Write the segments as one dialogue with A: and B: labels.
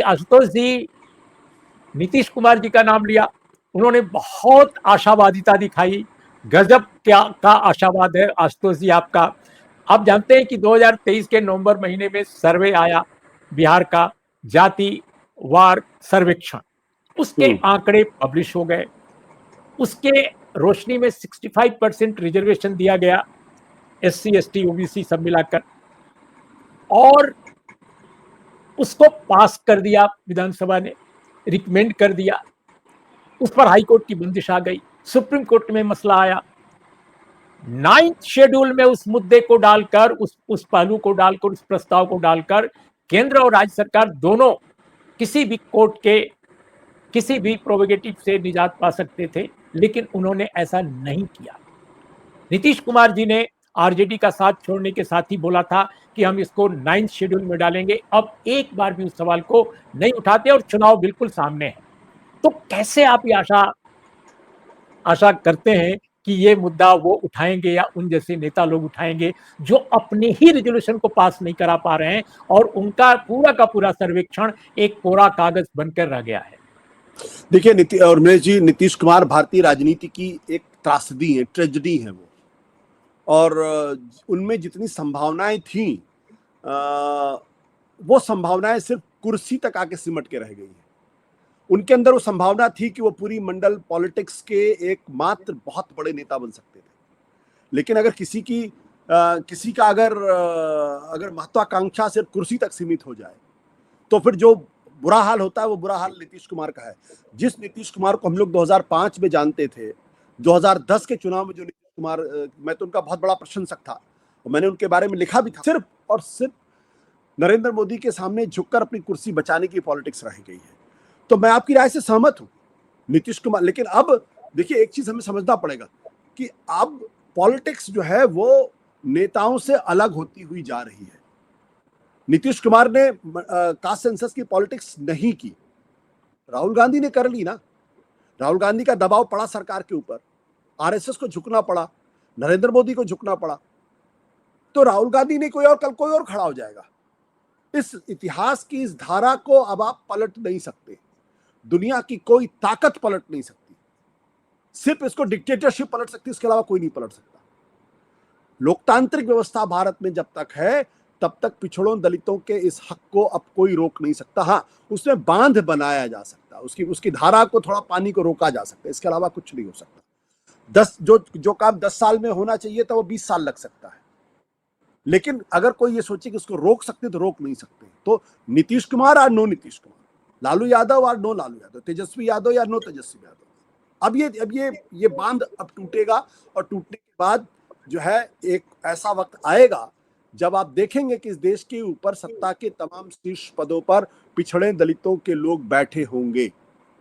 A: आशुतोष जी नीतीश कुमार जी का नाम लिया, उन्होंने बहुत आशावादिता दिखाई। गजब क्या का आशावाद है आशुतोष जी आपका। आप जानते हैं कि 2023 के नवंबर महीने में सर्वे आया बिहार का, जाति वार सर्वेक्षण, उसके आंकड़े पब्लिश हो गए। उसके रोशनी में 65% रिजर्वेशन दिया गया एससी एसटी ओबीसी सब मिलाकर, और उसको पास कर दिया विधानसभा ने, रिकमेंड कर दिया। उस पर हाई कोर्ट की बंदिश आ गई, सुप्रीम कोर्ट में मसला आया। 9th शेड्यूल में उस मुद्दे को डालकर, उस पहलू को डालकर, उस प्रस्ताव को डालकर केंद्र और राज्य सरकार दोनों किसी भी कोर्ट के किसी भी प्रोविगेटिव से निजात पा सकते थे, लेकिन उन्होंने ऐसा नहीं किया। नीतीश कुमार जी ने आरजेडी का साथ छोड़ने के साथ ही बोला था कि हम इसको 9th शेड्यूल में डालेंगे। अब एक बार भी उस सवाल को नहीं उठाते और चुनाव बिल्कुल सामने है। तो कैसे आप ये आशा करते हैं कि ये मुद्दा वो उठाएंगे या उन जैसे नेता लोग उठाएंगे जो अपने ही रेजोल्यूशन को पास नहीं करा पा रहे हैं और उनका पूरा का पूरा सर्वेक्षण एक कोरा कागज बनकर रह गया है।
B: देखिए उर्मिलेश जी, नीतीश कुमार भारतीय राजनीति की एक त्रासदी है, ट्रेजेडी है वो, और उनमें जितनी संभावनाएं थी वो संभावनाएं सिर्फ कुर्सी तक आके सिमट के रह गई है। उनके अंदर वो संभावना थी कि वो पूरी मंडल पॉलिटिक्स के एक मात्र बहुत बड़े नेता बन सकते थे, लेकिन अगर किसी का अगर महत्वाकांक्षा सिर्फ कुर्सी तक सीमित हो जाए तो फिर जो बुरा हाल होता है वो बुरा हाल नीतीश कुमार का है। जिस नीतीश कुमार को हम लोग 2005 में जानते थे, 2010 के चुनाव में जो नीतीश कुमार, मैं तो उनका बहुत बड़ा प्रशंसक था और मैंने उनके बारे में लिखा भी था, सिर्फ और सिर्फ नरेंद्र मोदी के सामने झुककर अपनी कुर्सी बचाने की पॉलिटिक्स रह गई है। तो मैं आपकी राय से सहमत हूं नीतीश कुमार, लेकिन अब देखिए एक चीज हमें समझना पड़ेगा कि अब पॉलिटिक्स जो है वो नेताओं से अलग होती हुई जा रही है। नीतीश कुमार ने कास्ट सेंसस की पॉलिटिक्स नहीं की, राहुल गांधी ने कर ली ना। राहुल गांधी का दबाव पड़ा सरकार के ऊपर, आरएसएस को झुकना पड़ा, नरेंद्र मोदी को झुकना पड़ा, तो राहुल गांधी ने कोई और, कल कोई और खड़ा हो जाएगा। इस इतिहास की इस धारा को अब आप पलट नहीं सकते, दुनिया की कोई ताकत पलट नहीं सकती, सिर्फ इसको डिक्टेटरशिप पलट सकती है, इसके अलावा कोई नहीं पलट सकता। लोकतांत्रिक व्यवस्था भारत में जब तक है तब तक पिछड़ों दलितों के इस हक को अब कोई रोक नहीं सकता। हाँ, उसमें बांध बनाया जा सकता, उसकी धारा को, थोड़ा पानी को रोका जा सकता है, इसके अलावा कुछ नहीं हो सकता। जो काम 10 साल में होना चाहिए था वो 20 साल लग सकता है, लेकिन अगर कोई ये सोचे कि उसको रोक सकते तो रोक नहीं सकते। तो नीतीश कुमार और नो नीतीश कुमार, लालू यादव और नो लालू यादव, तेजस्वी यादव या नो तेजस्वी यादव, अब ये बांध अब टूटेगा, और टूटने के बाद जो है एक ऐसा वक्त आएगा जब आप देखेंगे कि इस देश के ऊपर सत्ता के तमाम शीर्ष पदों पर पिछड़े दलितों के लोग बैठे होंगे,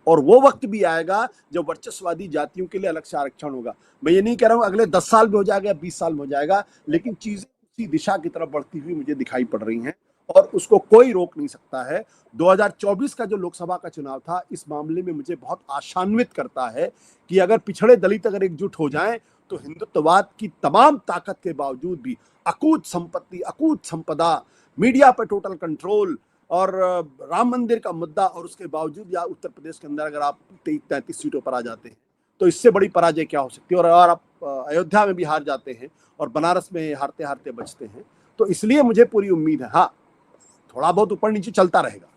B: और वो वक्त भी आएगा जब वर्चस्ववादी जातियों के लिए अलग से आरक्षण होगा। मैं ये नहीं कह रहा हूं अगले 10 साल में हो जाएगा या 20 साल में हो जाएगा, लेकिन चीजें उसी दिशा की तरफ बढ़ती हुई मुझे दिखाई पड़ रही हैं और उसको कोई रोक नहीं सकता है। 2024 का जो लोकसभा का चुनाव था इस मामले में मुझे बहुत आशान्वित करता है कि अगर पिछड़े दलित अगर एकजुट हो जाएं तो हिंदुत्ववाद की तमाम ताकत के बावजूद भी अकूत संपत्ति, अकूत संपदा, मीडिया पर टोटल कंट्रोल और राम मंदिर का मुद्दा, और उसके बावजूद या उत्तर प्रदेश के अंदर अगर आप 33 सीटों पर आ जाते हैं तो इससे बड़ी पराजय क्या हो सकती है। और आप अयोध्या में भी हार जाते हैं और बनारस में हारते हारते बचते हैं, तो इसलिए मुझे पूरी उम्मीद है, हाँ थोड़ा बहुत ऊपर नीचे चलता रहेगा।